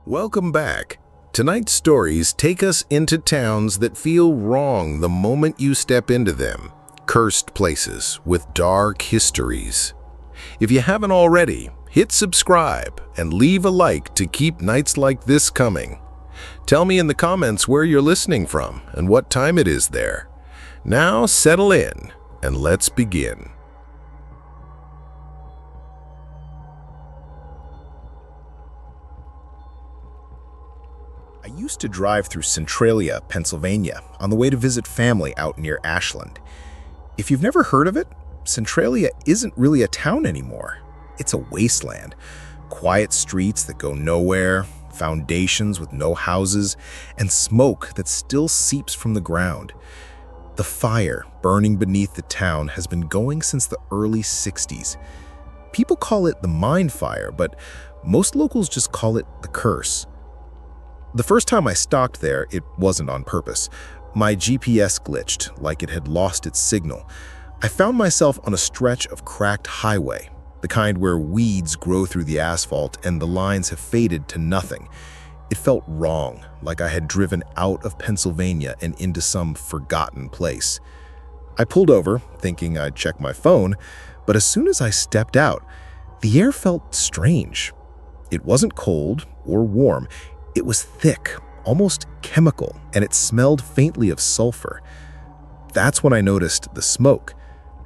Welcome back. Tonight's stories take us into towns that feel wrong the moment you step into them. Cursed places with dark histories. If you haven't already, hit subscribe and leave a like to keep nights like this coming. Tell me in the comments where you're listening from and what time it is there. Now settle in and let's begin. I used to drive through Centralia, Pennsylvania, on the way to visit family out near Ashland. If you've never heard of it, Centralia isn't really a town anymore. It's a wasteland. Quiet streets that go nowhere, foundations with no houses, and smoke that still seeps from the ground. The fire burning beneath the town has been going since the early 60s. People call it the mine fire, but most locals just call it the curse. The first time I stopped there, it wasn't on purpose. My GPS glitched, like it had lost its signal. I found myself on a stretch of cracked highway, the kind where weeds grow through the asphalt and the lines have faded to nothing. It felt wrong, like I had driven out of Pennsylvania and into some forgotten place. I pulled over, thinking I'd check my phone, but as soon as I stepped out, the air felt strange. It wasn't cold or warm. It was thick, almost chemical, and it smelled faintly of sulfur. That's when I noticed the smoke.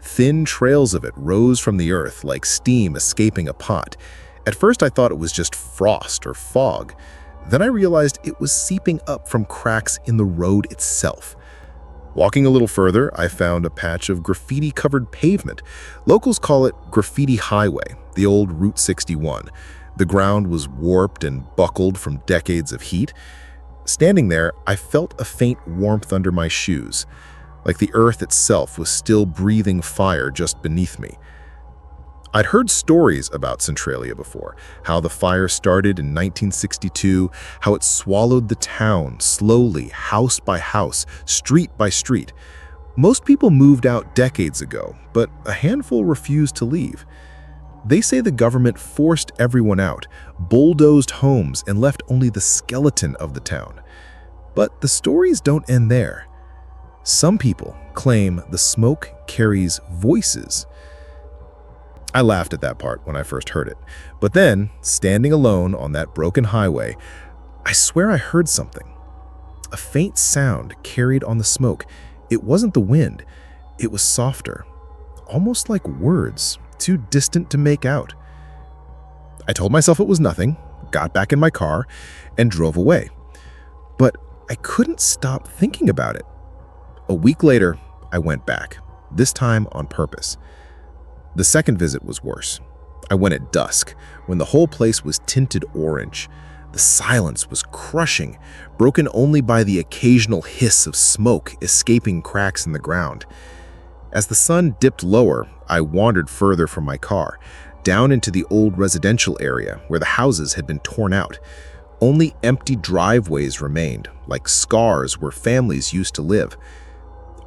Thin trails of it rose from the earth like steam escaping a pot. At first I thought it was just frost or fog. Then I realized it was seeping up from cracks in the road itself. Walking a little further, I found a patch of graffiti-covered pavement. Locals call it Graffiti Highway, the old Route 61. The ground was warped and buckled from decades of heat. Standing there, I felt a faint warmth under my shoes, like the earth itself was still breathing fire just beneath me. I'd heard stories about Centralia before, how the fire started in 1962, how it swallowed the town slowly, house by house, street by street. Most people moved out decades ago, but a handful refused to leave. They say the government forced everyone out, bulldozed homes, and left only the skeleton of the town. But the stories don't end there. Some people claim the smoke carries voices. I laughed at that part when I first heard it. But then, standing alone on that broken highway, I swear I heard something. A faint sound carried on the smoke. It wasn't the wind. It was softer, almost like words, too distant to make out. I told myself it was nothing, got back in my car, and drove away. But I couldn't stop thinking about it. A week later, I went back, this time on purpose. The second visit was worse. I went at dusk, when the whole place was tinted orange. The silence was crushing, broken only by the occasional hiss of smoke escaping cracks in the ground. As the sun dipped lower, I wandered further from my car, down into the old residential area where the houses had been torn out. Only empty driveways remained, like scars where families used to live.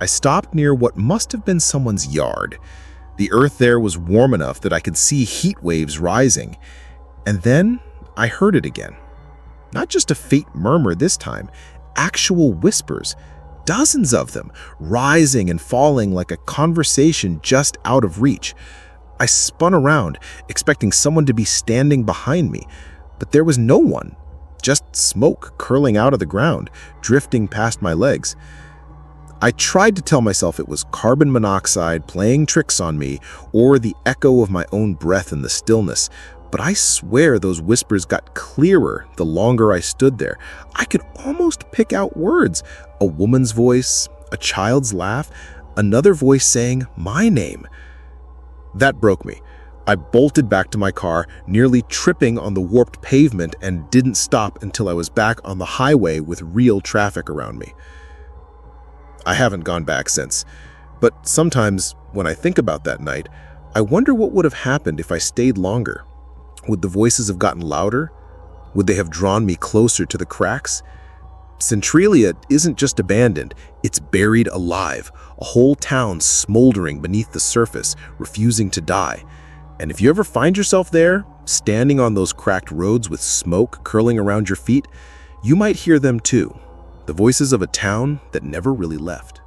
I stopped near what must have been someone's yard. The earth there was warm enough that I could see heat waves rising. And then I heard it again. Not just a faint murmur this time, actual whispers. Dozens of them, rising and falling like a conversation just out of reach. I spun around, expecting someone to be standing behind me, but there was no one, just smoke curling out of the ground, drifting past my legs. I tried to tell myself it was carbon monoxide playing tricks on me or the echo of my own breath in the stillness, but I swear those whispers got clearer the longer I stood there. I could almost pick out words. A woman's voice, a child's laugh, another voice saying my name. That broke me. I bolted back to my car, nearly tripping on the warped pavement, and didn't stop until I was back on the highway with real traffic around me. I haven't gone back since, but sometimes when I think about that night, I wonder what would have happened if I stayed longer. Would the voices have gotten louder? Would they have drawn me closer to the cracks? Centralia isn't just abandoned, it's buried alive, a whole town smoldering beneath the surface, refusing to die. And if you ever find yourself there, Standing on those cracked roads with smoke curling around your feet, you might hear them too, the voices of a town that never really left.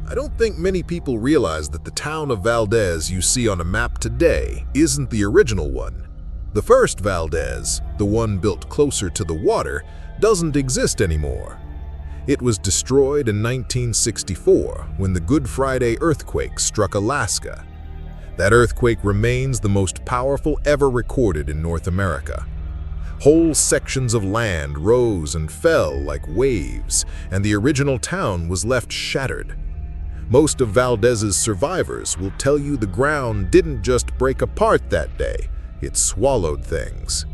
I don't think many people realize that the town of Valdez you see on a map today isn't the original one. The first Valdez, the one built closer to the water, doesn't exist anymore. It was destroyed in 1964 when the Good Friday earthquake struck Alaska. That earthquake remains the most powerful ever recorded in North America. Whole sections of land rose and fell like waves, and the original town was left shattered. Most of Valdez's survivors will tell you the ground didn't just break apart that day, it swallowed things.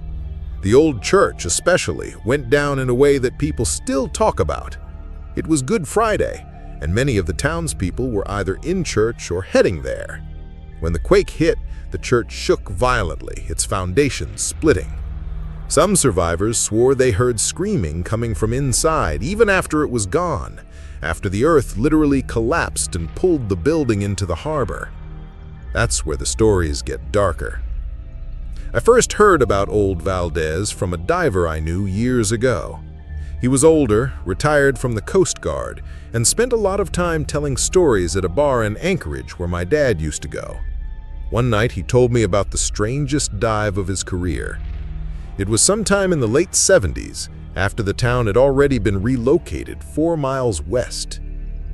The old church especially went down in a way that people still talk about. It was Good Friday, and many of the townspeople were either in church or heading there. When the quake hit, the church shook violently, its foundations splitting. Some survivors swore they heard screaming coming from inside even after it was gone, after the earth literally collapsed and pulled the building into the harbor. That's where the stories get darker. I first heard about old Valdez from a diver I knew years ago. He was older, retired from the Coast Guard, and spent a lot of time telling stories at a bar in Anchorage where my dad used to go. One night he told me about the strangest dive of his career. It was sometime in the late 70s, after the town had already been relocated 4 miles west.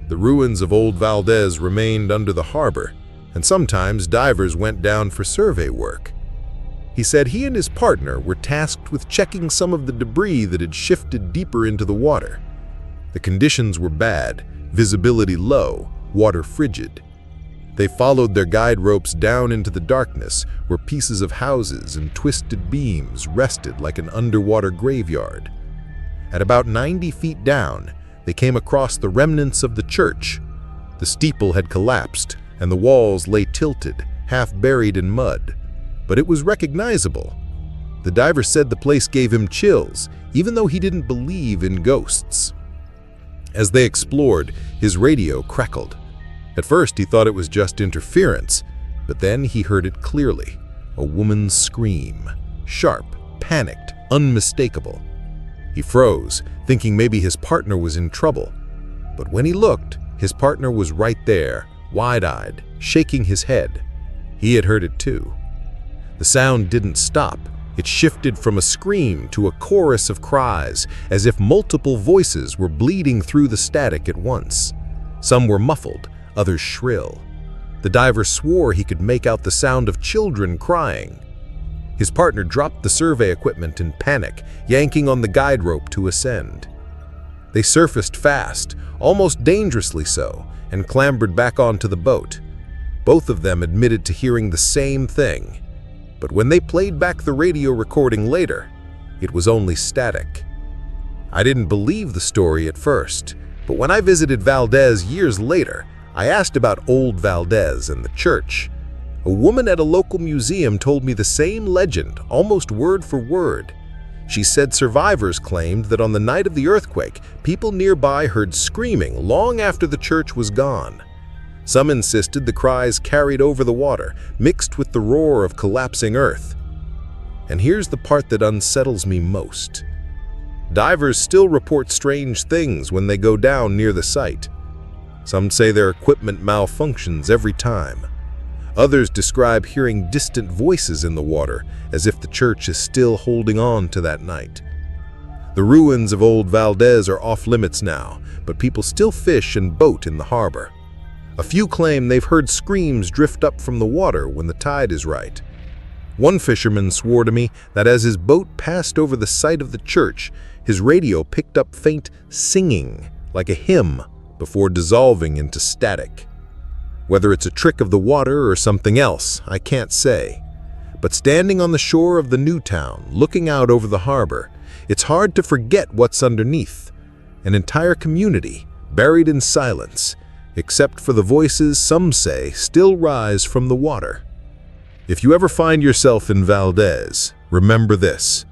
The ruins of old Valdez remained under the harbor, and sometimes divers went down for survey work. He said he and his partner were tasked with checking some of the debris that had shifted deeper into the water. The conditions were bad, visibility low, water frigid. They followed their guide ropes down into the darkness where pieces of houses and twisted beams rested like an underwater graveyard. At about 90 feet down, they came across the remnants of the church. The steeple had collapsed, and the walls lay tilted, half buried in mud. But it was recognizable. The diver said the place gave him chills, even though he didn't believe in ghosts. As they explored, his radio crackled. At first, he thought it was just interference, but then he heard it clearly. A woman's scream. Sharp, panicked, unmistakable. He froze, thinking maybe his partner was in trouble. But when he looked, his partner was right there, wide-eyed, shaking his head. He had heard it too. The sound didn't stop. It shifted from a scream to a chorus of cries, as if multiple voices were bleeding through the static at once. Some were muffled, others shrill. The diver swore he could make out the sound of children crying. His partner dropped the survey equipment in panic, yanking on the guide rope to ascend. They surfaced fast, almost dangerously so, and clambered back onto the boat. Both of them admitted to hearing the same thing. But when they played back the radio recording later, it was only static. I didn't believe the story at first, but when I visited Valdez years later, I asked about old Valdez and the church. A woman at a local museum told me the same legend, almost word for word. She said survivors claimed that on the night of the earthquake, people nearby heard screaming long after the church was gone. Some insisted the cries carried over the water, mixed with the roar of collapsing earth. And here's the part that unsettles me most. Divers still report strange things when they go down near the site. Some say their equipment malfunctions every time. Others describe hearing distant voices in the water, as if the church is still holding on to that night. The ruins of old Valdez are off limits now, but people still fish and boat in the harbor. A few claim they've heard screams drift up from the water when the tide is right. One fisherman swore to me that as his boat passed over the site of the church, his radio picked up faint singing, like a hymn, before dissolving into static. Whether it's a trick of the water or something else, I can't say. But standing on the shore of the new town, looking out over the harbor, it's hard to forget what's underneath. An entire community, buried in silence, except for the voices some say still rise from the water. If you ever find yourself in Valdez, remember this.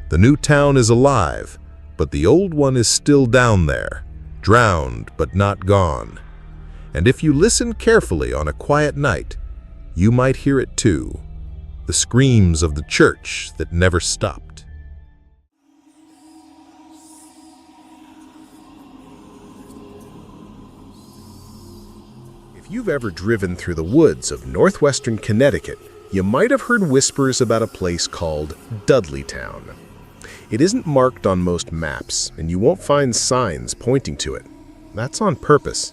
The new town is alive, but the old one is still down there, drowned but not gone. And if you listen carefully on a quiet night, you might hear it too, the screams of the church that never stopped. If you've ever driven through the woods of northwestern Connecticut, you might have heard whispers about a place called Dudleytown. It isn't marked on most maps, and you won't find signs pointing to it. That's on purpose.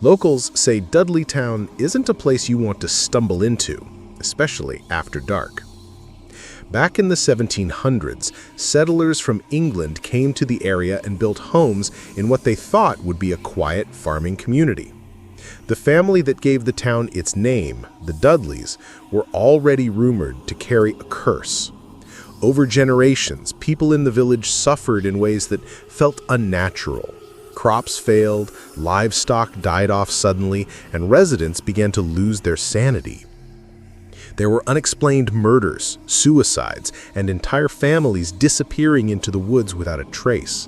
Locals say Dudleytown isn't a place you want to stumble into, especially after dark. Back in the 1700s, settlers from England came to the area and built homes in what they thought would be a quiet farming community. The family that gave the town its name, the Dudleys, were already rumored to carry a curse. Over generations, people in the village suffered in ways that felt unnatural. Crops failed, livestock died off suddenly, and residents began to lose their sanity. There were unexplained murders, suicides, and entire families disappearing into the woods without a trace.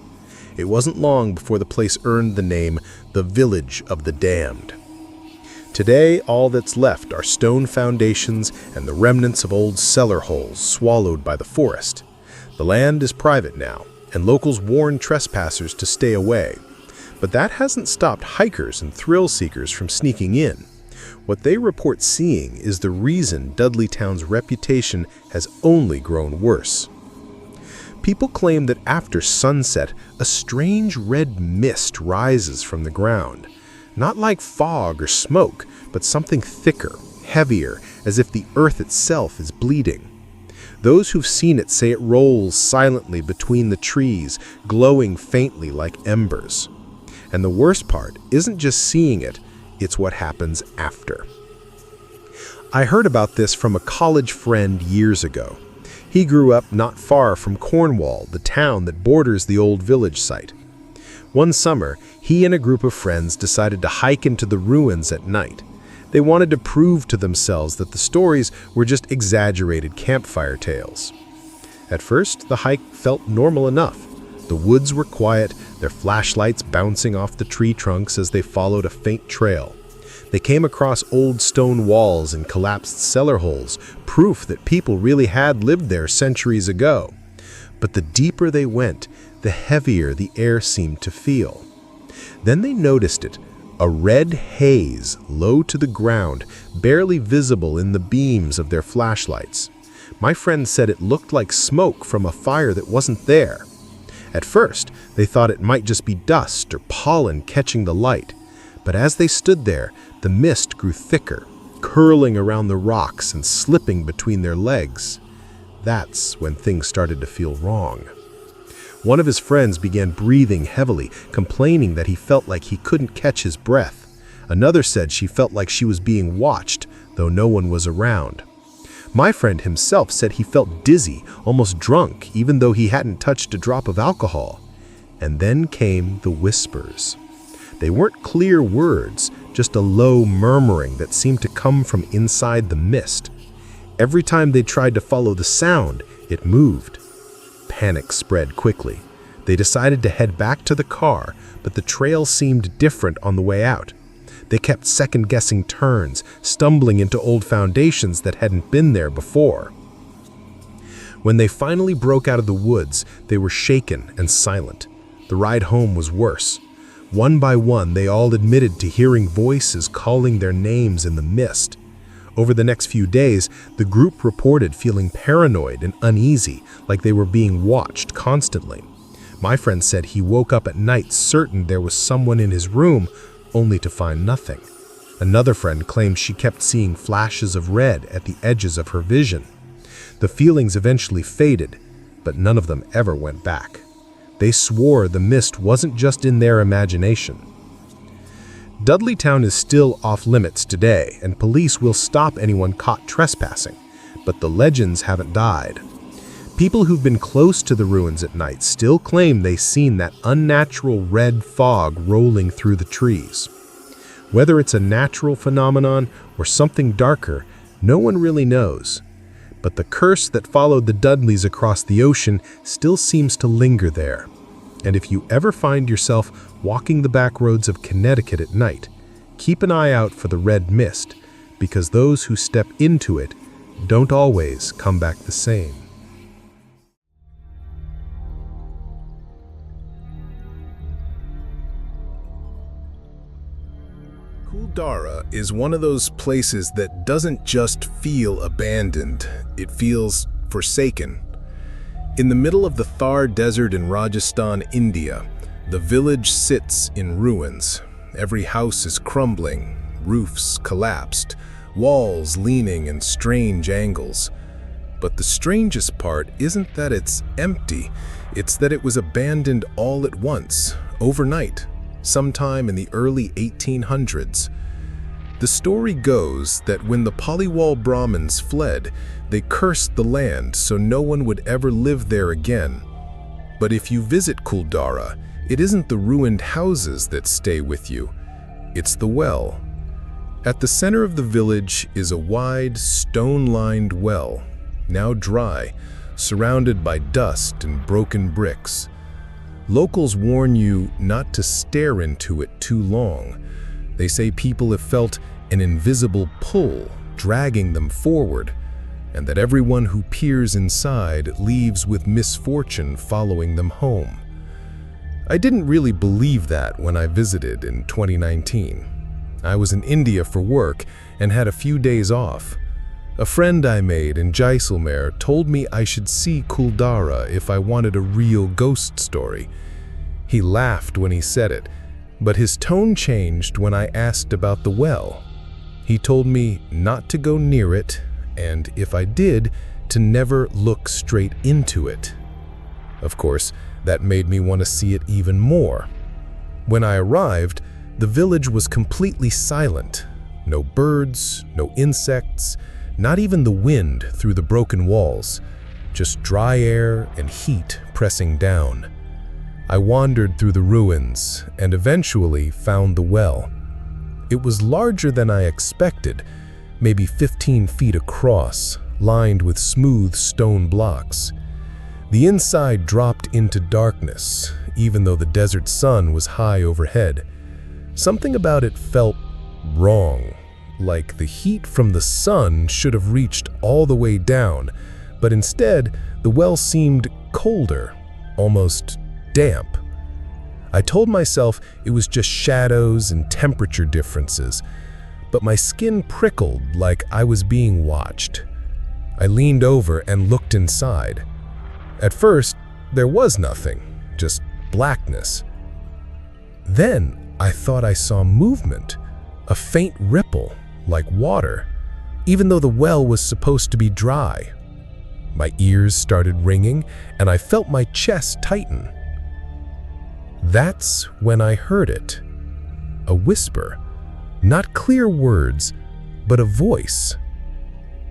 It wasn't long before the place earned the name the Village of the Damned. Today, all that's left are stone foundations and the remnants of old cellar holes swallowed by the forest. The land is private now, and locals warn trespassers to stay away. But that hasn't stopped hikers and thrill seekers from sneaking in. What they report seeing is the reason Dudleytown's reputation has only grown worse. People claim that after sunset, a strange red mist rises from the ground. Not like fog or smoke, but something thicker, heavier, as if the earth itself is bleeding. Those who've seen it say it rolls silently between the trees, glowing faintly like embers. And the worst part isn't just seeing it, it's what happens after. I heard about this from a college friend years ago. He grew up not far from Cornwall, the town that borders the old village site. One summer, he and a group of friends decided to hike into the ruins at night. They wanted to prove to themselves that the stories were just exaggerated campfire tales. At first, the hike felt normal enough. The woods were quiet, their flashlights bouncing off the tree trunks as they followed a faint trail. They came across old stone walls and collapsed cellar holes, proof that people really had lived there centuries ago. But the deeper they went, the heavier the air seemed to feel. Then they noticed it, a red haze low to the ground, barely visible in the beams of their flashlights. My friend said it looked like smoke from a fire that wasn't there. At first, they thought it might just be dust or pollen catching the light. But as they stood there, the mist grew thicker, curling around the rocks and slipping between their legs. That's when things started to feel wrong. One of his friends began breathing heavily, complaining that he felt like he couldn't catch his breath. Another said she felt like she was being watched, though no one was around. My friend himself said he felt dizzy, almost drunk, even though he hadn't touched a drop of alcohol. And then came the whispers. They weren't clear words, just a low murmuring that seemed to come from inside the mist. Every time they tried to follow the sound, it moved. Panic spread quickly. They decided to head back to the car, but the trail seemed different on the way out. They kept second-guessing turns, stumbling into old foundations that hadn't been there before. When they finally broke out of the woods, they were shaken and silent. The ride home was worse. One by one, they all admitted to hearing voices calling their names in the mist. Over the next few days, the group reported feeling paranoid and uneasy, like they were being watched constantly. My friend said he woke up at night certain there was someone in his room, only to find nothing. Another friend claimed she kept seeing flashes of red at the edges of her vision. The feelings eventually faded, but none of them ever went back. They swore the mist wasn't just in their imagination. Dudleytown is still off-limits today, and police will stop anyone caught trespassing, but the legends haven't died. People who've been close to the ruins at night still claim they've seen that unnatural red fog rolling through the trees. Whether it's a natural phenomenon or something darker, no one really knows. But the curse that followed the Dudleys across the ocean still seems to linger there. And if you ever find yourself walking the back roads of Connecticut at night, keep an eye out for the red mist, because those who step into it don't always come back the same. Kuldhara is one of those places that doesn't just feel abandoned, it feels forsaken. In the middle of the Thar Desert in Rajasthan, India, the village sits in ruins. Every house is crumbling, roofs collapsed, walls leaning in strange angles. But the strangest part isn't that it's empty, it's that it was abandoned all at once, overnight, sometime in the early 1800s. The story goes that when the Paliwal Brahmins fled, they cursed the land so no one would ever live there again. But if you visit Kuldhara, it isn't the ruined houses that stay with you, it's the well. At the center of the village is a wide, stone-lined well, now dry, surrounded by dust and broken bricks. Locals warn you not to stare into it too long. They say people have felt an invisible pull dragging them forward, and that everyone who peers inside leaves with misfortune following them home. I didn't really believe that when I visited in 2019. I was in India for work and had a few days off. A friend I made in Jaisalmer told me I should see Kuldhara if I wanted a real ghost story. He laughed when he said it, but his tone changed when I asked about the well. He told me not to go near it, and if I did, to never look straight into it. Of course, that made me want to see it even more. When I arrived, the village was completely silent. No birds, no insects, not even the wind through the broken walls, just dry air and heat pressing down. I wandered through the ruins and eventually found the well. It was larger than I expected, maybe 15 feet across, lined with smooth stone blocks. The inside dropped into darkness, even though the desert sun was high overhead. Something about it felt wrong, like the heat from the sun should have reached all the way down, but instead, the well seemed colder, almost damp. I told myself it was just shadows and temperature differences, but my skin prickled like I was being watched. I leaned over and looked inside. At first, there was nothing, just blackness. Then, I thought I saw movement, a faint ripple, like water, even though the well was supposed to be dry. My ears started ringing, and I felt my chest tighten. That's when I heard it. A whisper, not clear words, but a voice.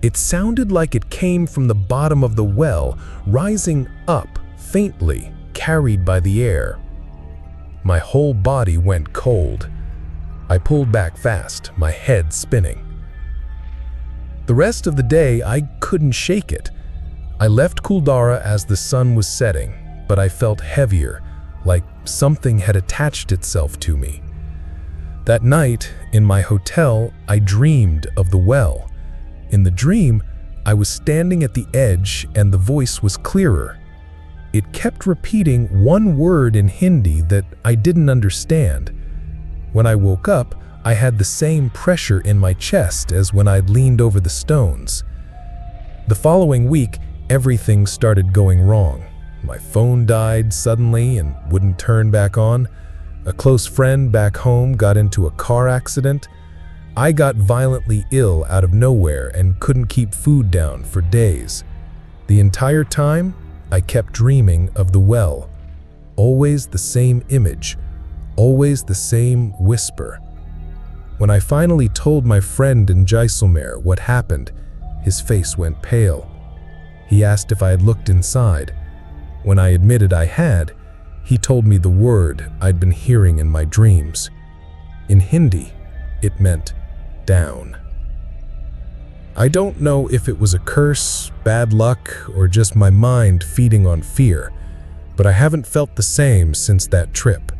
It sounded like it came from the bottom of the well, rising up faintly, carried by the air. My whole body went cold. I pulled back fast, my head spinning. The rest of the day, I couldn't shake it. I left Kuldhara as the sun was setting, but I felt heavier, like something had attached itself to me. That night, in my hotel, I dreamed of the well. In the dream, I was standing at the edge and the voice was clearer. It kept repeating one word in Hindi that I didn't understand. When I woke up, I had the same pressure in my chest as when I'd leaned over the stones. The following week, everything started going wrong. My phone died suddenly and wouldn't turn back on. A close friend back home got into a car accident. I got violently ill out of nowhere and couldn't keep food down for days. The entire time, I kept dreaming of the well. Always the same image, always the same whisper. When I finally told my friend in Jaisalmer what happened, his face went pale. He asked if I had looked inside. When I admitted I had, he told me the word I'd been hearing in my dreams. In Hindi, it meant down. I don't know if it was a curse, bad luck, or just my mind feeding on fear, but I haven't felt the same since that trip.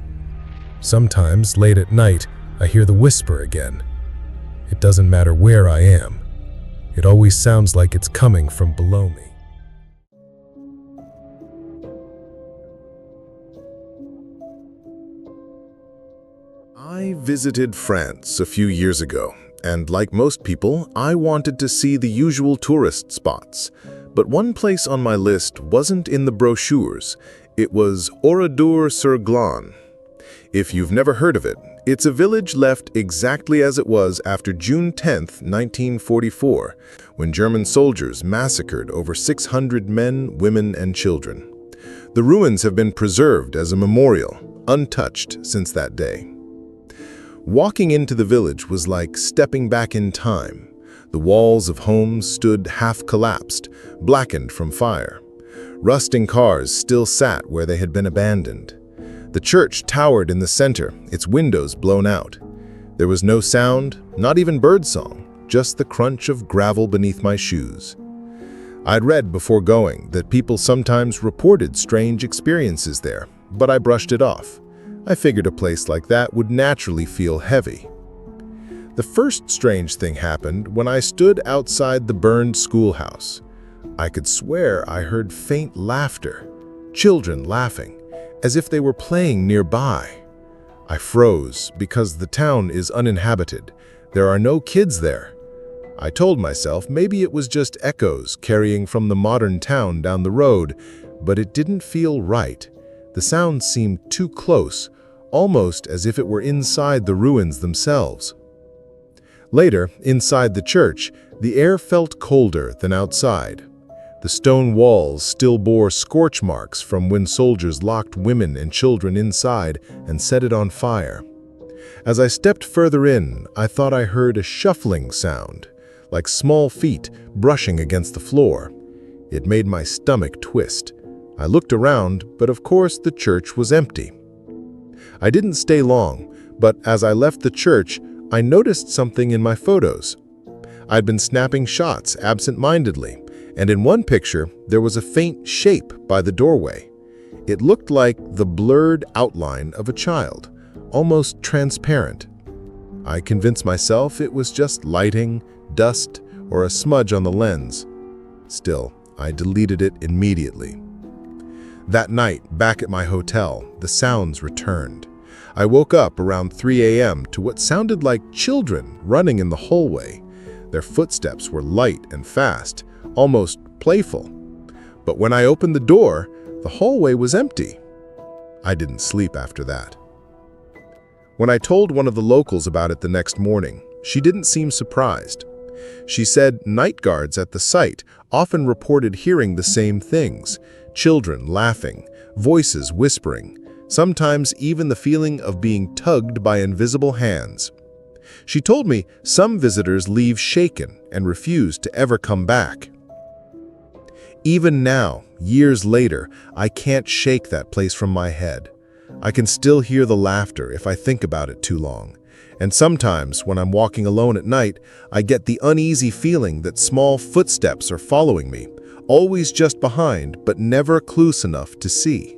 Sometimes, late at night, I hear the whisper again. It doesn't matter where I am. It always sounds like it's coming from below me. I visited France a few years ago, and like most people, I wanted to see the usual tourist spots. But one place on my list wasn't in the brochures. It was Oradour-sur-Glane. If you've never heard of it, it's a village left exactly as it was after June 10, 1944, when German soldiers massacred over 600 men, women, and children. The ruins have been preserved as a memorial, untouched since that day. Walking into the village was like stepping back in time. The walls of homes stood half-collapsed, blackened from fire. Rusting cars still sat where they had been abandoned. The church towered in the center, its windows blown out. There was no sound, not even birdsong, just the crunch of gravel beneath my shoes. I'd read before going that people sometimes reported strange experiences there, but I brushed it off. I figured a place like that would naturally feel heavy. The first strange thing happened when I stood outside the burned schoolhouse. I could swear I heard faint laughter, children laughing, as if they were playing nearby. I froze because the town is uninhabited. There are no kids there. I told myself maybe it was just echoes carrying from the modern town down the road, but it didn't feel right. The sound seemed too close, almost as if it were inside the ruins themselves. Later, inside the church, the air felt colder than outside. The stone walls still bore scorch marks from when soldiers locked women and children inside and set it on fire. As I stepped further in, I thought I heard a shuffling sound, like small feet brushing against the floor. It made my stomach twist. I looked around, but of course the church was empty. I didn't stay long, but as I left the church, I noticed something in my photos. I'd been snapping shots absent-mindedly, and in one picture, there was a faint shape by the doorway. It looked like the blurred outline of a child, almost transparent. I convinced myself it was just lighting, dust, or a smudge on the lens. Still, I deleted it immediately. That night, back at my hotel, the sounds returned. I woke up around 3 a.m. to what sounded like children running in the hallway. Their footsteps were light and fast, almost playful. But when I opened the door, the hallway was empty. I didn't sleep after that. When I told one of the locals about it the next morning, she didn't seem surprised. She said night guards at the site often reported hearing the same things: children laughing, voices whispering, sometimes even the feeling of being tugged by invisible hands. She told me some visitors leave shaken and refuse to ever come back. Even now, years later, I can't shake that place from my head. I can still hear the laughter if I think about it too long. And sometimes, when I'm walking alone at night, I get the uneasy feeling that small footsteps are following me, always just behind, but never close enough to see.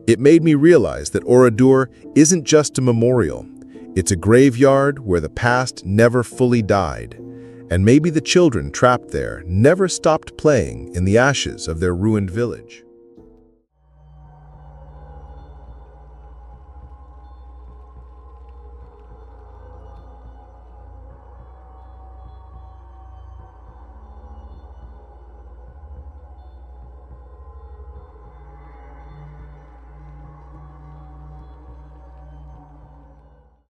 It made me realize that Oradour isn't just a memorial. It's a graveyard where the past never fully died, and maybe the children trapped there never stopped playing in the ashes of their ruined village.